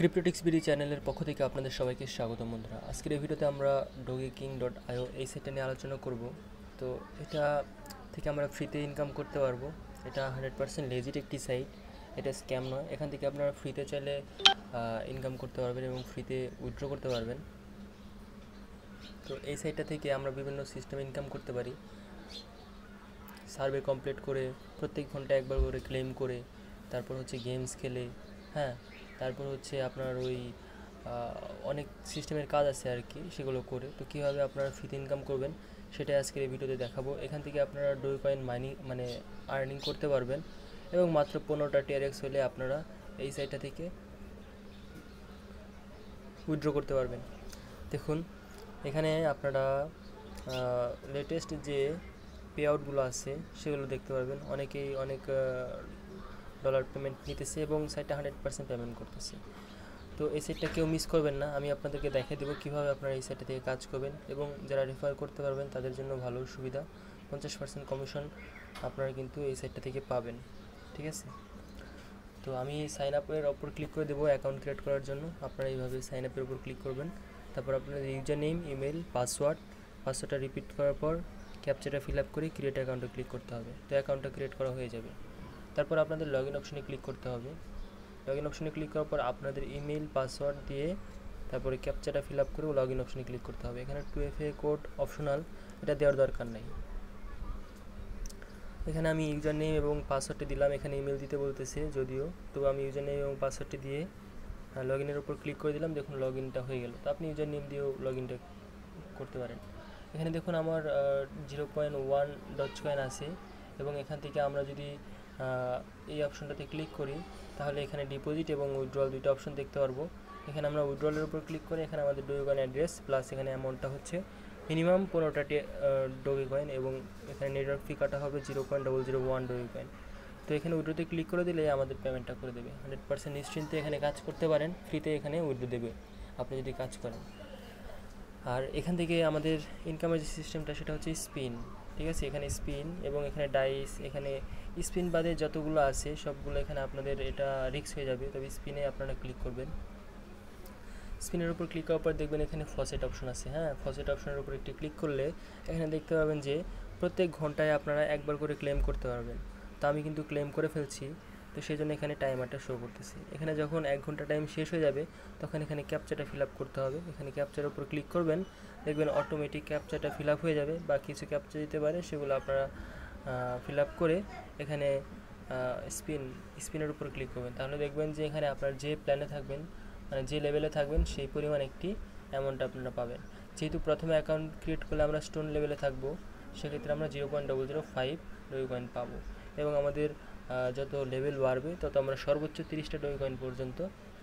ক্রিপ্টোটিক্স BD চ্যানেলের পক্ষ থেকে আপনাদের সবাইকে স্বাগতম বন্ধুরা। আজকের এই ভিডিওতে আমরা dogeking.io এই সাইটটা নিয়ে আলোচনা করব। তো এটা থেকে আমরা ফ্রিতে ইনকাম করতে পারবো। এটা 100% লেজিট একটি সাইট, এটা স্ক্যাম নয়। এখান থেকে আপনারা ফ্রিতে চাইলে ইনকাম করতে পারবেন এবং ফ্রিতে উইথড্র করতে পারবেন। তো এই সাইটটা থেকে আমরা বিভিন্ন সিস্টেমে ইনকাম করতে পারি, সার্ভে কমপ্লিট করে, প্রত্যেক ঘন্টায় একবার করে ক্লেম করে, তারপর হচ্ছে গেমস খেলে, হ্যাঁ, তারপর হচ্ছে আপনার ওই অনেক সিস্টেমের কাজ আছে আর কি, সেগুলো করে। তো কীভাবে আপনারা ফ্রিতে ইনকাম করবেন সেটাই আজকের এই ভিডিওতে দেখাবো। এখান থেকে আপনারা ডোজকয়েন আর্নিং করতে পারবেন এবং মাত্র 15টা TRX হলে আপনারা এই সাইটটা থেকে উইথড্র করতে পারবেন। দেখুন, এখানে আপনারা লেটেস্ট যে পে আউটগুলো আছে সেগুলো দেখতে পারবেন। অনেকেই অনেক ডলার পেমেন্ট নিতেছে এবং সাইটটা 100% পেমেন্ট করতেছে। তো এই সাইটটা কেউ মিস করবেন না। আমি আপনাদেরকে দেখিয়ে দেবো কীভাবে আপনারা এই সাইটটা থেকে কাজ করবেন এবং যারা রেফার করতে পারবেন তাদের জন্য ভালো সুবিধা, 50% কমিশন আপনারা কিন্তু এই সাইটটা থেকে পাবেন, ঠিক আছে। তো আমি সাইন আপের ওপর ক্লিক করে দেবো অ্যাকাউন্ট ক্রিয়েট করার জন্য। আপনারা এইভাবে সাইন আপের ওপর ক্লিক করবেন। তারপর আপনাদের ইউজার নেম, ইমেল, পাসওয়ার্ডটা রিপিট করার পর ক্যাপচাটা ফিল আপ করে ক্রিয়েট অ্যাকাউন্টে ক্লিক করতে হবে। তো অ্যাকাউন্টটা ক্রিয়েট করা হয়ে যাবে। তারপর আপনাদের লগ ইন অপশনে ক্লিক করতে হবে। লগ ইন অপশনে ক্লিক করার পর আপনাদের ইমেল, পাসওয়ার্ড দিয়ে তারপরে ক্যাপচাটা ফিল আপ করে লগ ইন অপশনে ক্লিক করতে হবে। এখানে 2FA কোড অপশনাল, এটা দেওয়ার দরকার নেই। এখানে আমি ইউজার নেম এবং পাসওয়ার্ডটি দিলাম। এখানে ইমেল দিতে বলতেছে যদিও, তো আমি ইউজার নেম এবং পাসওয়ার্ডটি দিয়ে লগ ইনের উপর ক্লিক করে দিলাম। দেখুন লগ ইনটা হয়ে গেল। তো আপনি ইউজার নেম দিয়েও লগ ইনটা করতে পারেন। এখানে দেখুন আমার 0.1 ডজকয়েন আছে এবং এখান থেকে আমরা যদি এই অপশনটাতে ক্লিক করি তাহলে এখানে ডিপোজিট এবং উইথড্রল দুইটা অপশন দেখতে পারবো। এখানে আমরা উইথড্রলের উপর ক্লিক করে এখানে আমাদের ডোগেকয়েন অ্যাড্রেস প্লাস এখানে অ্যামাউন্টটা হচ্ছে মিনিমাম 15টা ডোগেকয়েন এবং এখানে নেটওয়ার্ক ফি কাটা হবে 0.001 ডোগেকয়েন। তো এখানে উইথড্রোতে ক্লিক করে দিলে আমাদের পেমেন্টটা করে দেবে। 100% নিশ্চিন্তে এখানে কাজ করতে পারেন, ফ্রিতে এখানে উইথড্রো দেবে আপনি যদি কাজ করেন। আর এখান থেকে আমাদের ইনকামের যে সিস্টেমটা সেটা হচ্ছে স্পিন, ঠিক আছে। এখানে স্পিন এবং এখানে ডাইস, এখানে স্পিন বাদে যতগুলো আছে সবগুলো এখানে আপনাদের এটা রিস্ক হয়ে যাবে, তবে স্পিনে আপনারা ক্লিক করবেন। স্পিনের উপর ক্লিক করার পর দেখবেন এখানে ফসেট অপশন আছে, হ্যাঁ, ফসেট অপশনের উপর একটি ক্লিক করলে এখানে দেখতে পাবেন যে প্রত্যেক ঘন্টায় আপনারা একবার করে ক্লেম করতে পারবেন। তো আমি কিন্তু ক্লেম করে ফেলছি, তো সেই জন্য এখানে টাইমারটা শো করতেছে। এখানে যখন 1 ঘন্টা টাইম শেষ হয়ে যাবে তখন এখানে ক্যাপচাটা ফিল আপ করতে হবে। এখানে ক্যাপচার উপর ক্লিক করবেন, দেখবেন অটোমেটিক ক্যাপচাটা ফিল আপ হয়ে যাবে, বা কিছু ক্যাপচা দিতে পারে সেগুলো আপনারা ফিল আপ করে এখানে স্পিনের উপর ক্লিক করবেন। তাহলে দেখবেন যে এখানে আপনার যে প্ল্যানে থাকবেন, মানে যে লেভেলে থাকবেন সেই পরিমাণ একটি অ্যামাউন্ট আপনারা পাবেন। যেহেতু প্রথমে অ্যাকাউন্ট ক্রিয়েট করলে আমরা স্টোন লেভেলে থাকবো, সেক্ষেত্রে আমরা 0.005 ডোগেকয়েন পাবো এবং আমাদের যত লেভেল বাড়বে তত আমরা সর্বোচ্চ 30টা ডোগেকয়েন পর্যন্ত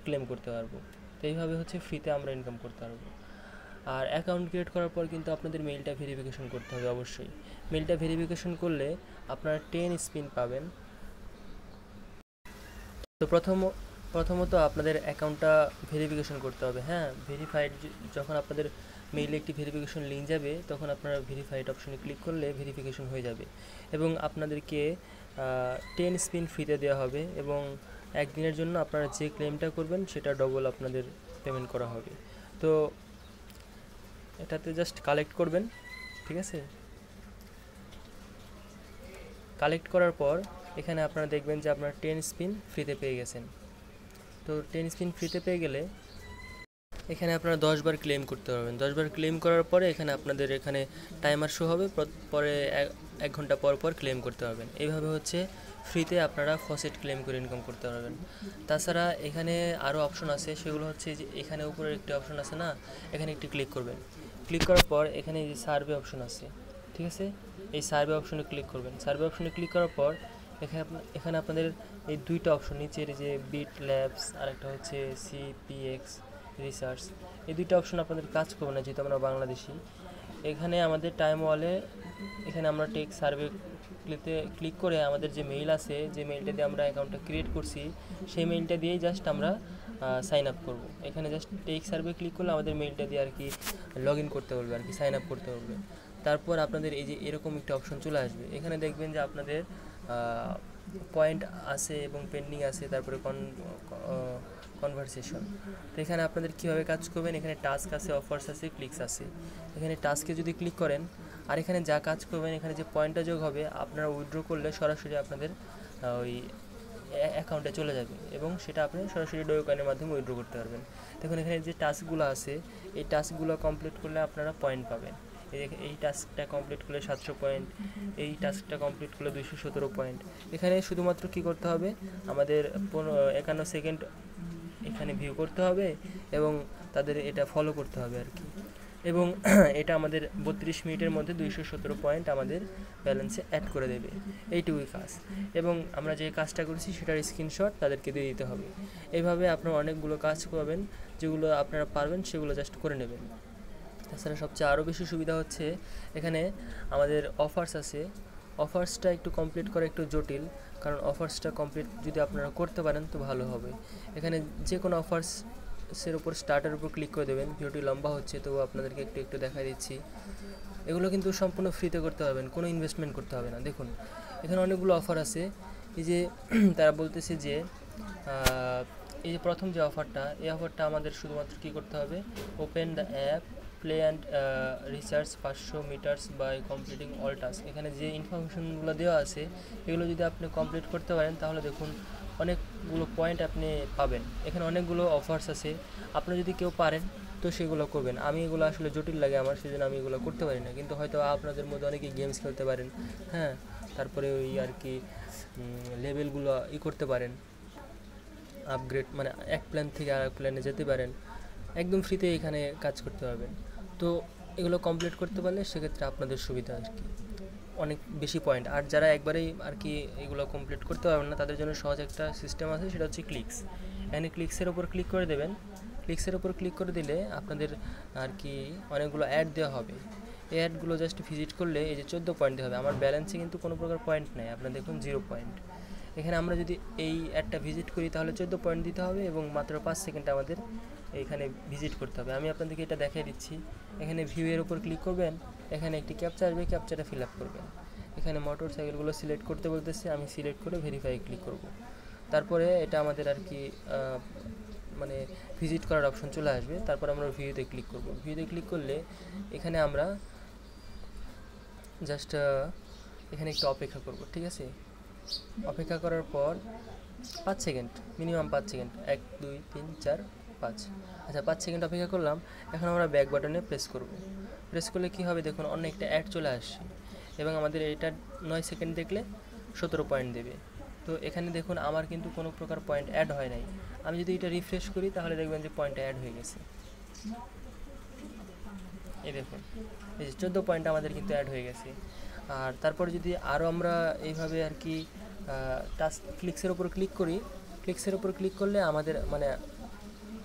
ক্লেম করতে পারবো। তো এইভাবে হচ্ছে ফ্রিতে আমরা ইনকাম করতে পারবো। আর অ্যাকাউন্ট ক্রিয়েট করার পর কিন্তু আপনাদের মেইলটা ভেরিফিকেশন করতে হবে অবশ্যই। মেইলটা ভেরিফিকেশন করলে আপনারা 10 স্পিন পাবেন। তো প্রথমত আপনাদের অ্যাকাউন্টটা ভেরিফিকেশন করতে হবে, হ্যাঁ। ভেরিফাইড যখন আপনাদের মেইলে একটি ভেরিফিকেশন লিঙ্ক যাবে তখন আপনারা ভেরিফাইড অপশনে ক্লিক করলে ভেরিফিকেশন হয়ে যাবে এবং আপনাদেরকে 10 স্পিন ফ্রিতে দেওয়া হবে এবং একদিনের জন্য আপনারা যে ক্লেমটা করবেন সেটা ডবল আপনাদের পেমেন্ট করা হবে। তো এটাতে জাস্ট কালেক্ট করবেন, ঠিক আছে। কালেক্ট করার পর এখানে আপনারা দেখবেন যে আপনারা 10 স্পিন ফ্রিতে পেয়ে গেছেন। তো 10 স্পিন ফ্রিতে পেয়ে গেলে এখানে আপনারা 10 বার ক্লেম করতে পারবেন। 10 বার ক্লেম করার পরে এখানে আপনাদের এখানে টাইমার শো হবে, পরে 1 ঘন্টা পর পর ক্লেম করতে পারবেন। এইভাবে হচ্ছে ফ্রিতে আপনারা ফসেট ক্লেম করে ইনকাম করতে পারবেন। তাছাড়া এখানে আরও অপশন আছে, সেগুলো হচ্ছে যে এখানে উপরে একটি অপশন আছে না, এখানে একটি ক্লিক করবেন। ক্লিক করার পর এখানে যে সার্ভে অপশন আছে, ঠিক আছে, এই সার্ভে অপশনে ক্লিক করবেন। সার্ভে অপশনে ক্লিক করার পর এখানে আপনাদের এই দুইটা অপশন, নিচের যে বিট ল্যাবস আর একটা হচ্ছে CPX রিসার্চ, এই দুইটা অপশন আপনাদের কাজ করবে না যেহেতু আমরা বাংলাদেশি। এখানে আমাদের টাইম ওয়ালে এখানে আমরা টেক সার্ভে ক্লিক করে আমাদের যে মেইল আছে, যে মেইলটা দিয়ে আমরা অ্যাকাউন্টটা ক্রিয়েট করছি সেই মেইলটা দিয়েই জাস্ট আমরা সাইন আপ করবো। এখানে জাস্ট টেক সার্ভে ক্লিক করলে আমাদের মেইলটা দিয়ে আর কি লগ ইন করতে বলবে, আর কি সাইন আপ করতে বলবে। তারপর আপনাদের এই যে এরকম একটা অপশন চলে আসবে। এখানে দেখবেন যে আপনাদের পয়েন্ট আছে এবং পেন্ডিং আছে, তারপরে কনভারসেশন। তো এখানে আপনাদের কীভাবে কাজ করবেন, এখানে টাস্ক আছে, অফার্স আছে, ক্লিকস আছে। এখানে টাস্কে যদি ক্লিক করেন আর এখানে যা কাজ করবেন, এখানে যে পয়েন্টটা যোগ হবে আপনারা উইথড্র করলে সরাসরি আপনাদের ওই অ্যাকাউন্টে চলে যাবে এবং সেটা আপনি সরাসরি ডোকয়েনের মাধ্যমে উইথড্র করতে পারবেন। দেখুন এখানে যে টাস্কগুলো আছে এই টাস্কগুলো কমপ্লিট করলে আপনারা পয়েন্ট পাবেন। এই টাস্কটা কমপ্লিট করলে 700 পয়েন্ট, এই টাস্কটা কমপ্লিট করলে 217 পয়েন্ট। এখানে শুধুমাত্র কি করতে হবে, আমাদের 51 সেকেন্ড এখানে ভিউ করতে হবে এবং তাদের এটা ফলো করতে হবে আর কি। এবং এটা আমাদের 32 মিনিটের মধ্যে 217 পয়েন্ট আমাদের ব্যালেন্সে অ্যাড করে দেবে, এইটুকুই কাজ। এবং আমরা যে কাজটা করেছি সেটার স্ক্রিনশট তাদেরকে দিয়ে দিতে হবে। এইভাবে আপনারা অনেকগুলো কাজ করবেন, যেগুলো আপনারা পারবেন সেগুলো জাস্ট করে নেবেন। তাছাড়া সবচেয়ে আরও বেশি সুবিধা হচ্ছে এখানে আমাদের অফার্স আছে। অফার্সটা একটু কমপ্লিট করা একটু জটিল, কারণ অফার্সটা কমপ্লিট যদি আপনারা করতে পারেন তো ভালো হবে। এখানে যে কোনো অফার্সের উপর স্টার্টের উপর ক্লিক করে দেবেন। ভিডিওটি লম্বা হচ্ছে তো আপনাদেরকে একটু দেখাই দিচ্ছি। এগুলো কিন্তু সম্পূর্ণ ফ্রিতে করতে পারবেন, কোনো ইনভেস্টমেন্ট করতে হবে না। দেখুন এখানে অনেকগুলো অফার আছে। এই যে তারা বলতেছে যে এই যে প্রথম যে অফারটা, এই অফারটা আমাদের শুধুমাত্র কী করতে হবে, open the app, play and research 500 metres by completing all task. এখানে যে ইনফরমেশনগুলো দেওয়া আছে এগুলো যদি আপনি কমপ্লিট করতে পারেন তাহলে দেখুন অনেকগুলো পয়েন্ট আপনি পাবেন। এখানে অনেকগুলো অফার্স আছে, আপনি যদি কেউ পারেন তো সেগুলো করবেন। আমি এগুলো আসলে জটিল লাগে আমার, সেজন্য আমি এগুলো করতে পারি না। কিন্তু হয়তো আপনাদের মধ্যে অনেকেই গেমস খেলতে পারেন, হ্যাঁ, তারপরে ওই আর কি লেভেলগুলো করতে পারেন, আপগ্রেড, মানে এক প্ল্যান থেকে আর এক প্ল্যানে যেতে পারেন, একদম ফ্রিতে এখানে কাজ করতে পারবেন। তো এগুলো কমপ্লিট করতে পারলে সেক্ষেত্রে আপনাদের সুবিধা আর কি, অনেক বেশি পয়েন্ট। আর যারা একবারেই আর কি এগুলো কমপ্লিট করতে পারবেন না তাদের জন্য সহজ একটা সিস্টেম আছে, সেটা হচ্ছে ক্লিকস। এখানে ক্লিকসের ওপর ক্লিক করে দেবেন। ক্লিকসের ওপর ক্লিক করে দিলে আপনাদের আর কি অনেকগুলো অ্যাড দেওয়া হবে। এই অ্যাডগুলো জাস্ট ভিজিট করলে এই যে 14 পয়েন্ট দেওয়া হবে। আমার ব্যালেন্সে কিন্তু কোনো প্রকার পয়েন্ট নেই, আপনারা দেখুন 0 পয়েন্ট। এখানে আমরা যদি এই অ্যাডটা ভিজিট করি তাহলে 14 পয়েন্ট দিতে হবে এবং মাত্র 5 সেকেন্ড আমাদের এইখানে ভিজিট করতে হবে। আমি আপনাদেরকে এটা দেখিয়ে দিচ্ছি। এখানে ভিউয়ের উপর ক্লিক করবেন, এখানে একটি ক্যাপচা আসবে, ক্যাপচাটা ফিল আপ করবেন। এখানে মোটর সাইকেলগুলো সিলেক্ট করতে বলতেছে, আমি সিলেক্ট করে ভেরিফাই ক্লিক করব। তারপরে এটা আমাদের আর কি মানে ভিজিট করার অপশন চলে আসবে। তারপর আমরা ভিউতে ক্লিক করব। ভিউতে ক্লিক করলে এখানে আমরা জাস্ট এখানে একটু অপেক্ষা করব, ঠিক আছে। অপেক্ষা করার পর 5 সেকেন্ড, মিনিমাম 5 সেকেন্ড, 1 2 3 4 5, আচ্ছা 5 সেকেন্ড অপেক্ষা করলাম। এখন আমরা ব্যাক বাটনে প্রেস করব। প্রেস করলে কী হবে দেখুন অনেকটা অ্যাড চলে আসছে এবং আমাদের এটা 9 সেকেন্ড দেখলে 17 পয়েন্ট দেবে। তো এখানে দেখুন আমার কিন্তু কোনো প্রকার পয়েন্ট অ্যাড হয় নাই। আমি যদি এটা রিফ্রেশ করি তাহলে দেখবেন যে পয়েন্ট অ্যাড হয়ে গেছে। এই দেখুন এই যে 14 পয়েন্ট আমাদের কিন্তু অ্যাড হয়ে গেছে। আর তারপর যদি আরও আমরা এইভাবে আর কি টাস্ক ক্লিকসের ওপর ক্লিক করি, ক্লিকসের ওপর ক্লিক করলে আমাদের মানে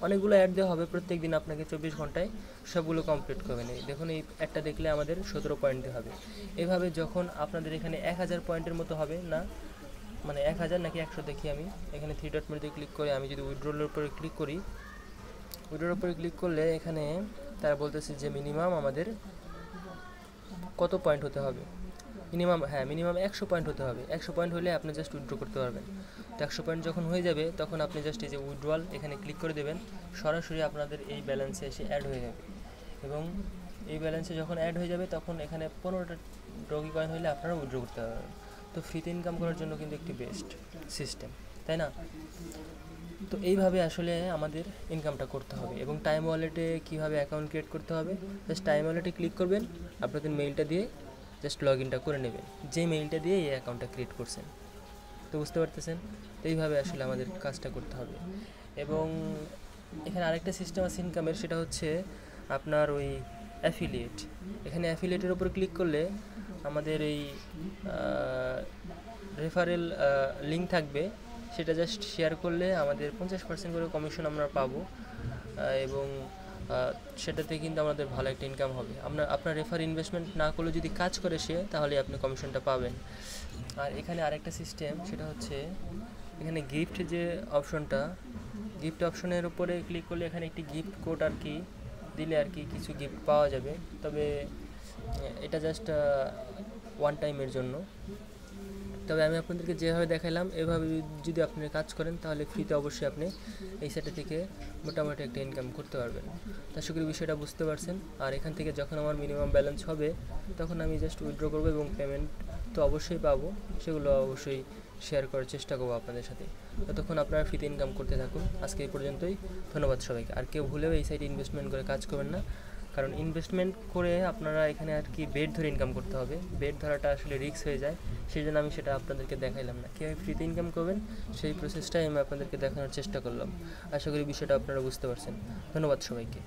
অনেকগুলো অ্যাড দেওয়া হবে। প্রত্যেক দিন আপনাকে 24 ঘন্টায় সবগুলো কমপ্লিট করবেন। এই দেখুন এই অ্যাডটা দেখলে আমাদের 17 পয়েন্ট দেওয়া হবে। এইভাবে যখন আপনাদের এখানে 1000 পয়েন্টের মতো হবে, না মানে 1000 নাকি 100 দেখি আমি। এখানে 3 ডট মেনুতে ক্লিক করে আমি যদি উইথড্রলের উপরে ক্লিক করি, উইথড্রলের উপরে ক্লিক করলে এখানে তারা বলতেছে যে মিনিমাম আমাদের কত পয়েন্ট হতে হবে। মিনিমাম 100 পয়েন্ট হতে হবে। 100 পয়েন্ট হলে আপনি জাস্ট উইথড্র করতে পারবেন। তো 100 পয়েন্ট যখন হয়ে যাবে তখন আপনি জাস্ট এই যে উইথড্রয়াল এখানে ক্লিক করে দেবেন, সরাসরি আপনাদের এই ব্যালেন্সে এসে অ্যাড হয়ে যাবে। এবং এই ব্যালেন্সে যখন অ্যাড হয়ে যাবে তখন এখানে 15টা ডগি কয়েন হলে আপনারা উইথড্র করতে পারবেন। তো ফ্রিতে ইনকাম করার জন্য কিন্তু একটি বেস্ট সিস্টেম, তাই না? তো এইভাবে আসলে আমাদের ইনকামটা করতে হবে। এবং টাইম ওয়ালেটে কীভাবে অ্যাকাউন্ট ক্রিয়েট করতে হবে, জাস্ট টাইম ওয়ালেটে ক্লিক করবেন, আপনাদের মেইলটা দিয়ে জাস্ট লগ ইনটা করে নেবেন, যে মেইলটা দিয়ে এই অ্যাকাউন্টটা ক্রিয়েট করছেন। তো বুঝতে পারতেছেন, তো এইভাবে আসলে আমাদের কাজটা করতে হবে। এবং এখানে আরেকটা সিস্টেম আছে ইনকামের, সেটা হচ্ছে আপনার ওই অ্যাফিলিয়েট। এখানে অ্যাফিলিয়েটের উপর ক্লিক করলে আমাদের এই রেফারেল লিঙ্ক থাকবে, সেটা জাস্ট শেয়ার করলে আমাদের 50% করে কমিশন আমরা পাবো এবং সেটাতে কিন্তু আমাদের ভালো একটা ইনকাম হবে। আপনার রেফার ইনভেস্টমেন্ট না করলে যদি কাজ করে সে, তাহলে আপনি কমিশনটা পাবেন। আর এখানে আরেকটা সিস্টেম, সেটা হচ্ছে এখানে গিফট যে অপশনটা, গিফট অপশনের উপরে ক্লিক করলে এখানে একটি গিফট কোড আর কি দিলে আর কি কিছু গিফট পাওয়া যাবে। তবে এটা জাস্ট ওয়ান টাইমের জন্য। তবে আমি আপনাদেরকে যেভাবে দেখালাম এভাবে যদি আপনি কাজ করেন তাহলে ফ্রিতে অবশ্যই আপনি এই সাইটে থেকে মোটামুটি একটা ইনকাম করতে পারবেন। আশা করি বিষয়টা বুঝতে পারছেন। আর এখান থেকে যখন আমার মিনিমাম ব্যালেন্স হবে তখন আমি জাস্ট উইথড্র করবো এবং পেমেন্ট তো অবশ্যই পাবো, সেগুলো অবশ্যই শেয়ার করার চেষ্টা করবো আপনাদের সাথে। ততক্ষণ আপনারা ফ্রিতে ইনকাম করতে থাকুন। আজকে এই পর্যন্তই, ধন্যবাদ সবাইকে। আর কেউ ভুলেও এই সাইটে ইনভেস্টমেন্ট করে কাজ করবেন না, কারণ ইনভেস্টমেন্ট করে আপনারা এখানে আর কি বেড ধরে ইনকাম করতে হবে, বেড ধরাটা আসলে রিস্ক হয়ে যায়। সেই জন্য আমি সেটা আপনাদেরকে দেখাইলাম না, কীভাবে ফ্রিতে ইনকাম করবেন সেই প্রসেসটাই আমি আপনাদেরকে দেখানোর চেষ্টা করলাম। আশা করি বিষয়টা আপনারা বুঝতে পারছেন। ধন্যবাদ সবাইকে।